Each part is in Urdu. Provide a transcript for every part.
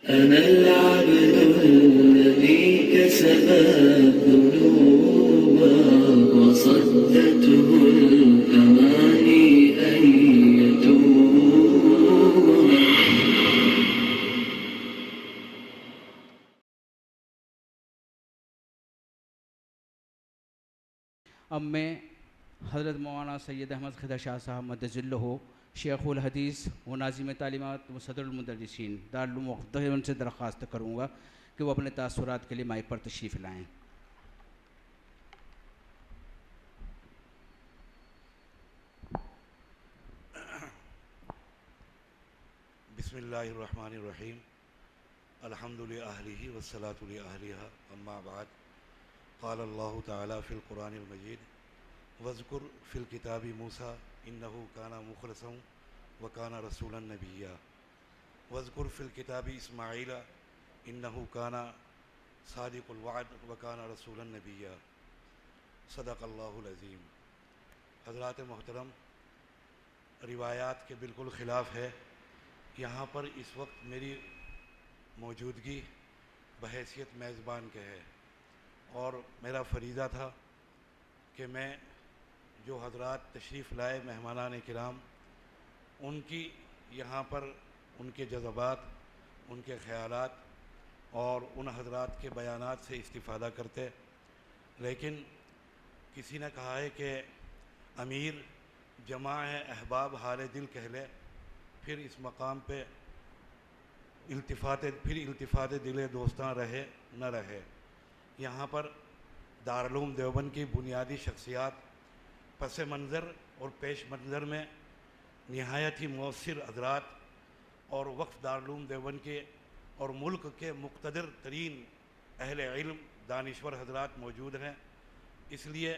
أنا العبد الذي كسب الذنوب وصدته الأماني أن يتوب. اب میں حضرت مولانا سید احمد خدا شاہ صاحب مدذلہ شیخ الحدیث و ناظم تعلیمات و صدر المدرسین دارالعلوم دیوبند سے درخواست کروں گا کہ وہ اپنے تاثرات کے لیے مائک پر تشریف لائیں. بسم اللہ الرحمن الرحیم. الحمد للہ والصلاة لأہلہا اما بعد. قال اللہ تعالی فی القرآن المجید واذکر فی الکتاب موسیٰ انہ کان مخلصا وکان رسولا نبیا واذکر فی الکتاب اسماعیل انہ کان صادق الوعد وکان رسولا نبیا. صدق اللہ العظیم. حضرات محترم، روایات کے بالکل خلاف ہے. یہاں پر اس وقت میری موجودگی بحیثیت میزبان کے ہے، اور میرا فریضہ تھا کہ میں جو حضرات تشریف لائے مہمانان کرام، ان کی یہاں پر ان کے جذبات، ان کے خیالات اور ان حضرات کے بیانات سے استفادہ کرتے. لیکن کسی نے کہا ہے کہ امیر جمع احباب حال دل کہہ لے، پھر اس مقام پہ التفات دل دوستاں رہے نہ رہے. یہاں پر دارالعلوم دیوبند کی بنیادی شخصیات پس منظر اور پیش منظر میں نہایت ہی مؤثر حضرات اور وقف دارالعلوم دیوبند کے اور ملک کے مقتدر ترین اہل علم دانشور حضرات موجود ہیں. اس لیے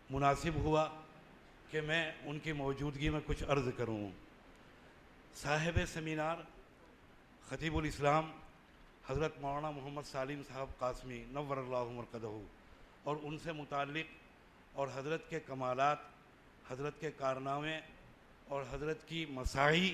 مناسب ہوا کہ میں ان کی موجودگی میں کچھ عرض کروں. صاحب سیمینار خطیب الاسلام حضرت مولانا محمد سالم صاحب قاسمی نور اللہ مرقدہ، اور ان سے متعلق اور حضرت کے کمالات، حضرت کے کارنامے اور حضرت کی مساعی،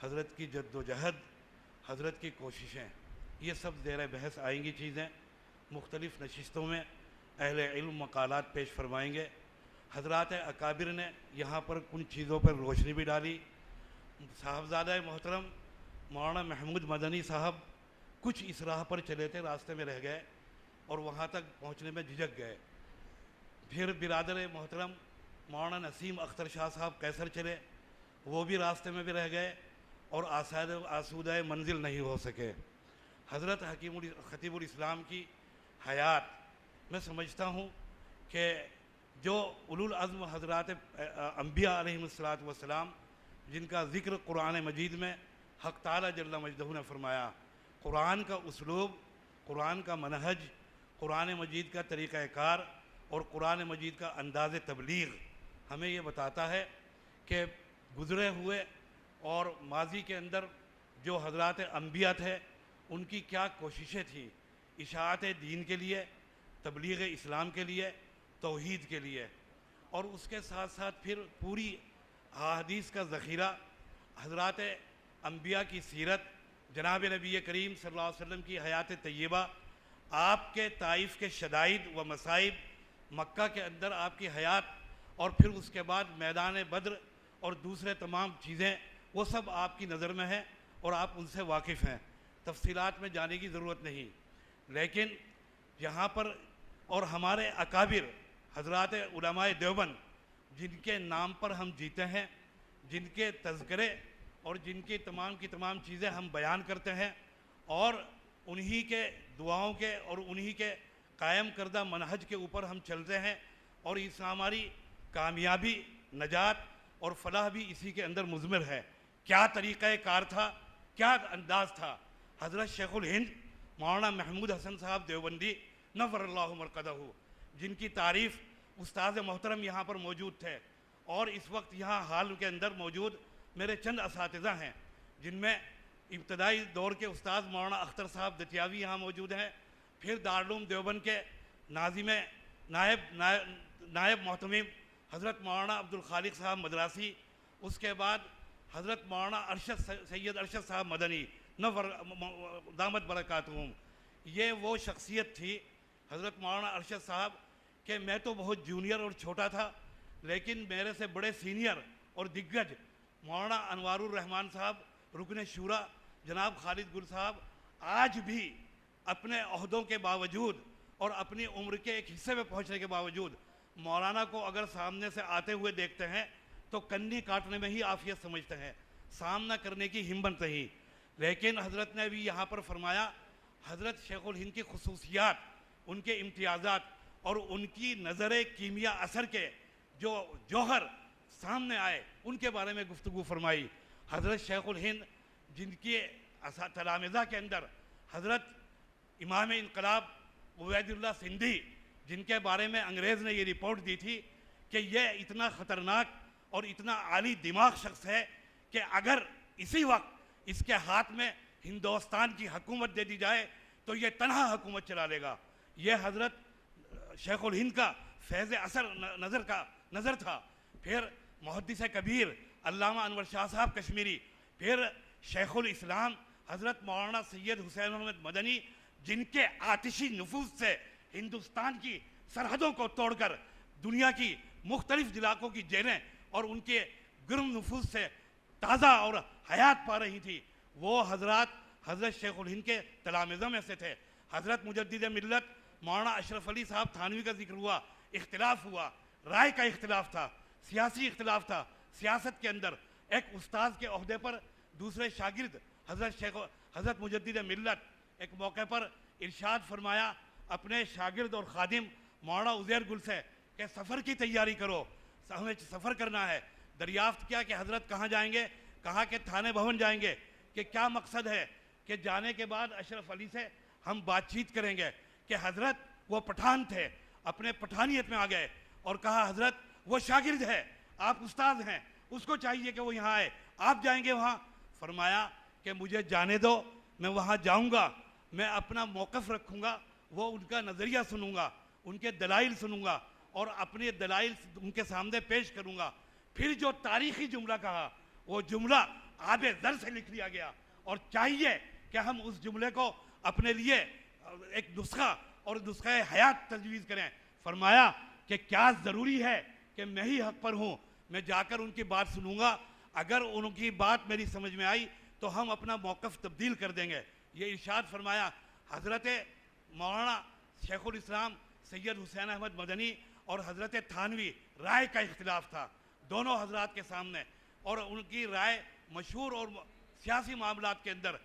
حضرت کی جد و جہد، حضرت کی کوششیں، یہ سب زیر بحث آئیں گی چیزیں. مختلف نشستوں میں اہل علم مقالات پیش فرمائیں گے. حضرات اکابر نے یہاں پر کن چیزوں پر روشنی بھی ڈالی. صاحبزادہ محترم مولانا محمود مدنی صاحب کچھ اس راہ پر چلے تھے، راستے میں رہ گئے اور وہاں تک پہنچنے میں جھجک گئے. پھر برادر محترم مولانا نسیم اختر شاہ صاحب کیسر چلے، وہ بھی راستے میں بھی رہ گئے اور آسودہ منزل نہیں ہو سکے. حضرت خطیب الاسلام کی حیات میں سمجھتا ہوں کہ جو اولو العزم حضرات انبیاء علیہم السلام جن کا ذکر قرآن مجید میں حق تعالی جل مجدہ نے فرمایا، قرآن کا اسلوب، قرآن کا منہج، قرآن مجید کا طریقہ کار اور قرآن مجید کا انداز تبلیغ ہمیں یہ بتاتا ہے کہ گزرے ہوئے اور ماضی کے اندر جو حضرات انبیاء تھے ان کی کیا کوششیں تھیں اشاعت دین کے لیے، تبلیغ اسلام کے لیے، توحید کے لیے. اور اس کے ساتھ ساتھ پھر پوری احادیث کا ذخیرہ، حضرات انبیاء کی سیرت، جناب نبی کریم صلی اللہ علیہ وسلم کی حیات طیبہ، آپ کے طائف کے شدائد و مصائب، مکہ کے اندر آپ کی حیات، اور پھر اس کے بعد میدان بدر اور دوسرے تمام چیزیں، وہ سب آپ کی نظر میں ہیں اور آپ ان سے واقف ہیں. تفصیلات میں جانے کی ضرورت نہیں. لیکن یہاں پر اور ہمارے اکابر حضرات علماء دیوبند جن کے نام پر ہم جیتے ہیں، جن کے تذکرے اور جن کی تمام چیزیں ہم بیان کرتے ہیں، اور انہی کے دعاؤں کے اور انہی کے قائم کردہ منہج کے اوپر ہم چلتے ہیں، اور اس ہماری کامیابی، نجات اور فلاح بھی اسی کے اندر مضمر ہے. کیا طریقہ کار تھا، کیا انداز تھا. حضرت شیخ الہند مولانا محمود حسن صاحب دیوبندی نور اللہ مرقدہ، جن کی تعریف استاد محترم یہاں پر موجود تھے، اور اس وقت یہاں حال کے اندر موجود میرے چند اساتذہ ہیں جن میں ابتدائی دور کے استاد مولانا اختر صاحب دتیاوی یہاں موجود ہیں. پھر دارالعلوم دیوبند کے ناظم نائب محتمم حضرت مولانا عبدالخالق صاحب مدراسی، اس کے بعد حضرت مولانا سید ارشد صاحب مدنی نور دامت برکاتہم. یہ وہ شخصیت تھی حضرت مولانا ارشد صاحب کہ میں تو بہت جونیئر اور چھوٹا تھا، لیکن میرے سے بڑے سینئر اور دگج مولانا انوار الرحمان صاحب رکن شورا جناب خالد گل صاحب آج بھی اپنے عہدوں کے باوجود اور اپنی عمر کے ایک حصے میں پہنچنے کے باوجود مولانا کو اگر سامنے سے آتے ہوئے دیکھتے ہیں تو کنی کاٹنے میں ہی عافیت سمجھتے ہیں، سامنا کرنے کی ہمت نہیں. لیکن حضرت نے بھی یہاں پر فرمایا حضرت شیخ الہند کی خصوصیات، ان کے امتیازات اور ان کی نظر کیمیا اثر کے جو جوہر سامنے آئے ان کے بارے میں گفتگو فرمائی. حضرت شیخ الہند جن کے تلامذہ کے اندر حضرت امام انقلاب عبید اللہ سندھی، جن کے بارے میں انگریز نے یہ رپورٹ دی تھی کہ یہ اتنا خطرناک اور اتنا عالی دماغ شخص ہے کہ اگر اسی وقت اس کے ہاتھ میں ہندوستان کی حکومت دے دی جائے تو یہ تنہا حکومت چلا لے گا. یہ حضرت شیخ الہند کا فیض اثر نظر تھا. پھر محدث کبیر علامہ انور شاہ صاحب کشمیری، پھر شیخ الاسلام حضرت مولانا سید حسین احمد مدنی، جن کے آتشی نفوذ سے ہندوستان کی سرحدوں کو توڑ کر دنیا کی مختلف علاقوں کی جیلیں اور ان کے گرم نفوذ سے تازہ اور حیات پا رہی تھی، وہ حضرات حضرت شیخ الہند کے تلامذہ میں سے تھے. حضرت مجدد ملت مولانا اشرف علی صاحب تھانوی کا ذکر ہوا، اختلاف ہوا، رائے کا اختلاف تھا، سیاسی اختلاف تھا. سیاست کے اندر ایک استاذ کے عہدے پر دوسرے شاگرد حضرت مجدد ملت ایک موقع پر ارشاد فرمایا اپنے شاگرد اور خادم مولانا عزیر گل سے کہ سفر کی تیاری کرو، ہمیں سفر کرنا ہے. دریافت کیا کہ حضرت کہاں جائیں گے؟ کہا کہ تھانے بھون جائیں گے. کہ کیا مقصد ہے؟ کہ جانے کے بعد اشرف علی سے ہم بات چیت کریں گے. کہ حضرت وہ پٹھان تھے، اپنے پٹھانیت میں آ گئے اور کہا حضرت وہ شاگرد ہے، آپ استاد ہیں، اس کو چاہیے کہ وہ یہاں آئے، آپ جائیں گے وہاں؟ فرمایا کہ مجھے جانے دو، میں وہاں جاؤں گا، میں اپنا موقف رکھوں گا، وہ ان کا نظریہ سنوں گا، ان کے دلائل سنوں گا اور اپنے دلائل ان کے سامنے پیش کروں گا. پھر جو تاریخی جملہ کہا وہ جملہ آب زر سے لکھ لیا گیا اور چاہیے کہ ہم اس جملے کو اپنے لیے ایک نسخہ اور نسخہ حیات تجویز کریں. فرمایا کہ کیا ضروری ہے کہ میں ہی حق پر ہوں، میں جا کر ان کی بات سنوں گا، اگر ان کی بات میری سمجھ میں آئی تو ہم اپنا موقف تبدیل کر دیں گے. یہ ارشاد فرمایا. حضرت مولانا شیخ الاسلام سید حسین احمد مدنی اور حضرت تھانوی رائے کا اختلاف تھا دونوں حضرات کے سامنے، اور ان کی رائے مشہور اور سیاسی معاملات کے اندر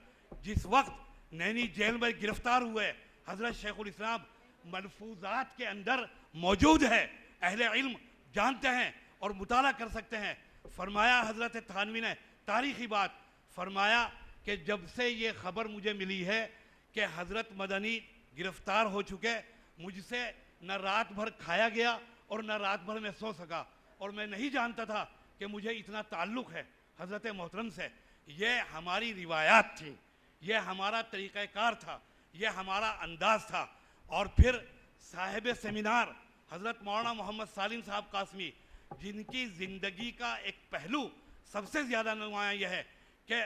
جس وقت نینی جیل میں گرفتار ہوئے حضرت شیخ الاسلام ملفوظات کے اندر موجود ہے، اہل علم جانتے ہیں اور مطالعہ کر سکتے ہیں. فرمایا حضرت تھانوی نے تاریخی بات فرمایا کہ جب سے یہ خبر مجھے ملی ہے کہ حضرت مدنی گرفتار ہو چکے، مجھ سے نہ رات بھر کھایا گیا اور نہ رات بھر میں سو سکا، اور میں نہیں جانتا تھا کہ مجھے اتنا تعلق ہے حضرت محترم سے. یہ ہماری روایات تھی، یہ ہمارا طریقہ کار تھا، یہ ہمارا انداز تھا. اور پھر صاحب سیمینار حضرت مولانا محمد سالم صاحب قاسمی، جن کی زندگی کا ایک پہلو سب سے زیادہ نمایاں یہ ہے کہ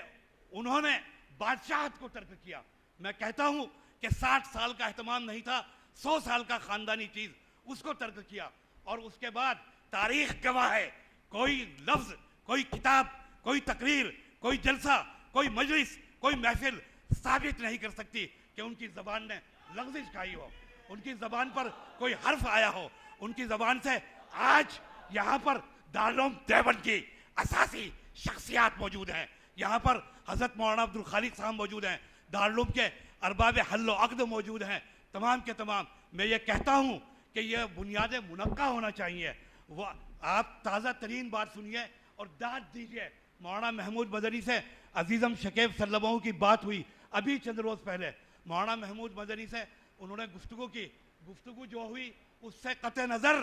انہوں نے بادشاہت کو ترک کیا. میں کہتا ہوں کہ 60 سال کا اہتمام نہیں تھا، 100 سال کا خاندانی چیز، اس کو ترک کیا. اور اس کے بعد تاریخ گواہ ہے، کوئی لفظ، کوئی کتاب، کوئی تقریر، کوئی جلسہ، کوئی مجلس، کوئی محفل ثابت نہیں کر سکتی کہ ان کی زبان نے لغزش کھائی ہو، ان کی زبان پر کوئی حرف آیا ہو. ان کی زبان سے آج یہاں پر دارالعلوم دیوبند کی اساسی شخصیات موجود ہیں. یہاں پر حضرت مولانا عبدالخالق صاحب موجود ہیں، دارالعلوم کے ارباب حل و عقد موجود ہیں، تمام کے تمام. میں یہ کہتا ہوں کہ یہ بنیادیں منقع ہونا چاہیے. وہ آپ تازہ ترین بات سنیے اور داد دیجیے. مولانا محمود مدنی سے عزیزم شکیب سلموں کی بات ہوئی ابھی چند روز پہلے. مولانا محمود مدنی سے انہوں نے گفتگو کی. گفتگو جو ہوئی اس سے قطع نظر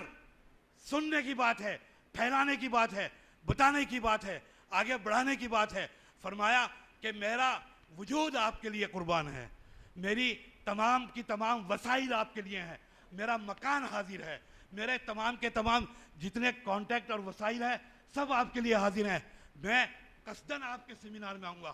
سننے کی بات ہے، پھیلانے کی بات ہے، بتانے کی بات ہے، آگے بڑھانے کی بات ہے. فرمایا کہ میرا وجود آپ کے لیے قربان ہے، میری تمام کی تمام وسائل آپ کے لیے ہیں، میرا مکان حاضر ہے، میرے تمام کے تمام جتنے کانٹیکٹ اور وسائل ہیں سب آپ کے لیے حاضر ہیں. میں قصداً آپ کے سیمینار میں آؤں گا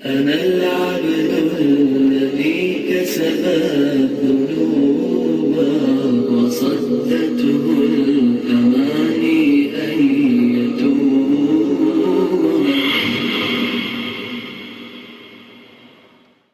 أنا العبد الذي كسب الذنوب وصدته الأماني